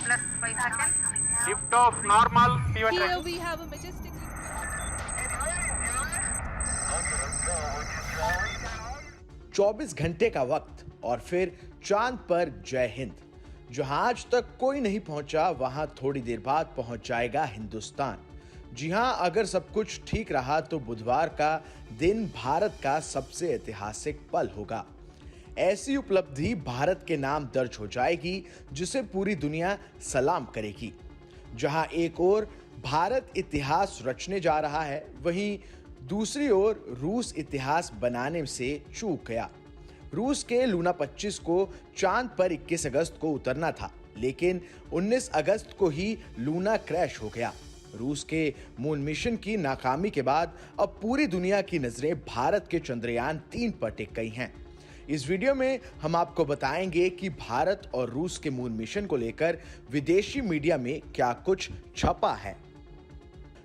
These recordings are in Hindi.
+5 seconds. Lift off normal. Here we have a majestic. 24 घंटे का वक्त और फिर चांद पर जय हिंद। जहां आज तक कोई नहीं पहुंचा वहां थोड़ी देर बाद पहुंच जाएगा हिंदुस्तान। जी हां, अगर सब कुछ ठीक रहा तो बुधवार का दिन भारत का सबसे ऐतिहासिक पल होगा। ऐसी उपलब्धि भारत के नाम दर्ज हो जाएगी जिसे पूरी दुनिया सलाम करेगी। जहां एक ओर भारत इतिहास रचने जा रहा है, वहीं दूसरी ओर रूस इतिहास बनाने से चूक गया। रूस के लूना 25 को चांद पर 21 अगस्त को उतरना था, लेकिन 19 अगस्त को ही लूना क्रैश हो गया। रूस के मून मिशन की नाकामी के बाद अब पूरी दुनिया की नजरें भारत के चंद्रयान 3 पर टिक गई हैं। इस वीडियो में हम आपको बताएंगे कि भारत और रूस के मून मिशन को लेकर विदेशी मीडिया में क्या कुछ छपा है।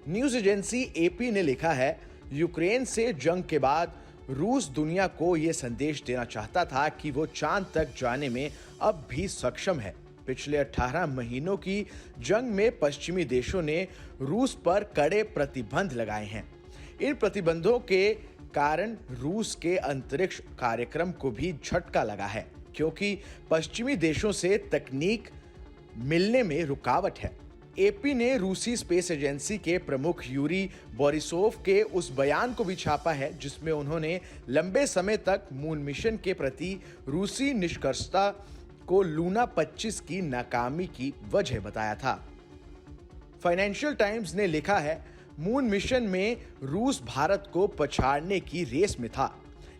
न्यूज एजेंसी एपी ने लिखा है, यूक्रेन से जंग के बाद रूस दुनिया को यह संदेश देना चाहता था कि वो चांद तक जाने में अब भी सक्षम है। पिछले 18 महीनों की जंग में पश्चिमी देशों ने रूस पर कड़े प्रतिबंध लगाए हैं। इन प्रतिबंधों के कारण रूस के अंतरिक्ष कार्यक्रम को भी झटका लगा है, क्योंकि पश्चिमी देशों से तकनीक मिलने में रुकावट है। एपी ने रूसी स्पेस एजेंसी के प्रमुख यूरी बोरिसोव के उस बयान को भी छापा है जिसमें उन्होंने लंबे समय तक मून मिशन के प्रति रूसी निष्कर्षता को लूना 25 की नाकामी की वजह बताया था। फाइनेंशियल टाइम्स ने लिखा है, मून मिशन में रूस भारत को पछाड़ने की रेस में था,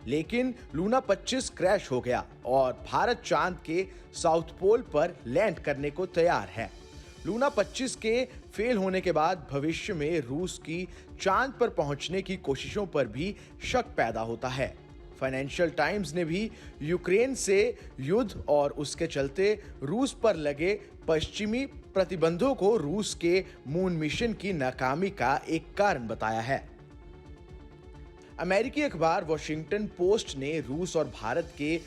लेकिन लूना 25 क्रैश हो गया और भारत चांद के साउथ पोल पर लैंड करने को तैयार है। लूना 25 के फेल होने के बाद भविष्य में रूस की चांद पर पहुंचने की कोशिशों पर भी शक पैदा होता है। फाइनेंशियल टाइम्स ने भी यूक्रेन से युद्ध और उसके चलते रूस पर लगे पश्चिमी प्रतिबंधों को रूस के मून मिशन की नाकामी का एक कारण बताया है। अमेरिकी अखबार वॉशिंगटन पोस्ट ने रूस और भारत के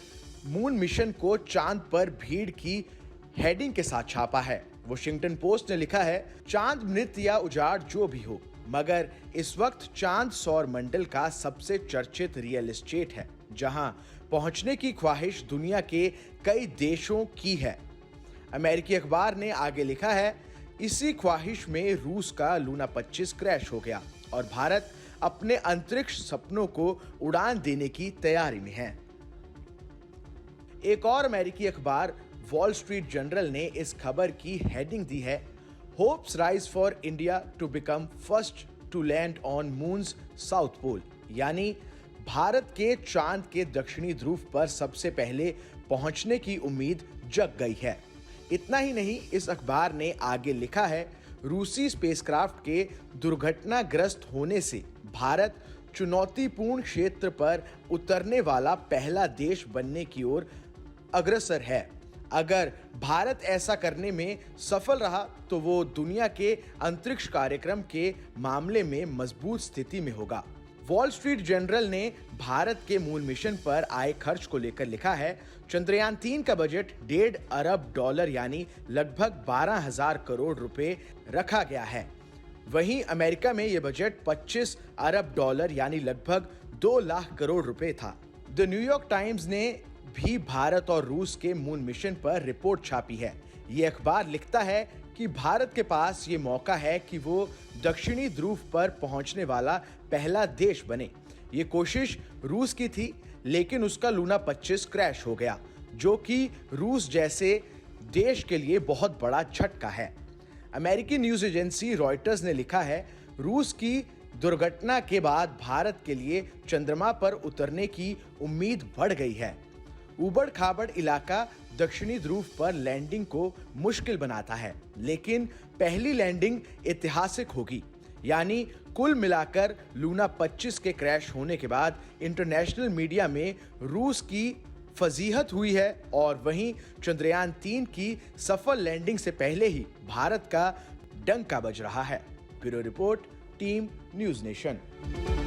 मून मिशन को चांद पर भीड़ की हेडिंग के साथ छापा है। वॉशिंगटन पोस्ट ने लिखा है, चांद मृत या उजाड़ जो भी हो, मगर इस वक्त चांद सौर मंडल का सबसे चर्चित रियल एस्टेट है, जहां पहुंचने की ख्वाहिश दुनिया के कई देशों की है। अमेरिकी अखबार ने आगे लिखा है, इसी ख्वाहिश में रूस का लूना 25 क्रैश हो गया और भारत अपने अंतरिक्ष सपनों को उड़ान देने की तैयारी में है। एक और अमेरिकी अखबार वॉल स्ट्रीट जर्नल ने इस खबर की हेडिंग दी है, hopes rise for India to become first to land on moon's south pole, यानी भारत के चांद के दक्षिणी ध्रुव पर सबसे पहले पहुंचने की उम्मीद जग गई है। इतना ही नहीं, इस अखबार ने आगे लिखा है, रूसी स्पेसक्राफ्ट के दुर्घटनाग्रस्त होने से भारत चुनौतीपूर्ण क्षेत्र पर उतरने वाला पहला देश बनने की ओर अग्रसर है। अगर भारत ऐसा करने में सफल रहा तो वो दुनिया के अंतरिक्ष कार्यक्रम के मामले में मजबूत स्थिति में होगा। वॉल स्ट्रीट जर्नल ने भारत के मून मिशन पर आए खर्च को लेकर लिखा है, चंद्रयान 3 का बजट $1.5 अरब यानी लगभग 12,000 करोड़ रुपए रखा गया है। वहीं अमेरिका में यह बजट $25 अरब यानी लगभग 2 लाख करोड़ रुपए था। द न्यूयॉर्क टाइम्स ने भी भारत और रूस के मून मिशन पर रिपोर्ट छापी है। ये अखबार लिखता है कि भारत के पास ये मौका है कि वो दक्षिणी ध्रुव पर पहुंचने वाला पहला देश बने। ये कोशिश रूस की थी, लेकिन उसका लूना 25 क्रैश हो गया, जो कि रूस जैसे देश के लिए बहुत बड़ा झटका है। अमेरिकी न्यूज एजेंसी रॉयटर्स ने लिखा है, रूस की दुर्घटना के बाद भारत के लिए चंद्रमा पर उतरने की उम्मीद बढ़ गई है। उबड़ खाबड़ इलाका दक्षिणी ध्रुव पर लैंडिंग को मुश्किल बनाता है, लेकिन पहली लैंडिंग ऐतिहासिक होगी। यानी कुल मिलाकर लूना 25 के क्रैश होने के बाद इंटरनेशनल मीडिया में रूस की फजीहत हुई है और वहीं चंद्रयान 3 की सफल लैंडिंग से पहले ही भारत का डंका बज रहा है। Bureau report, team news nation.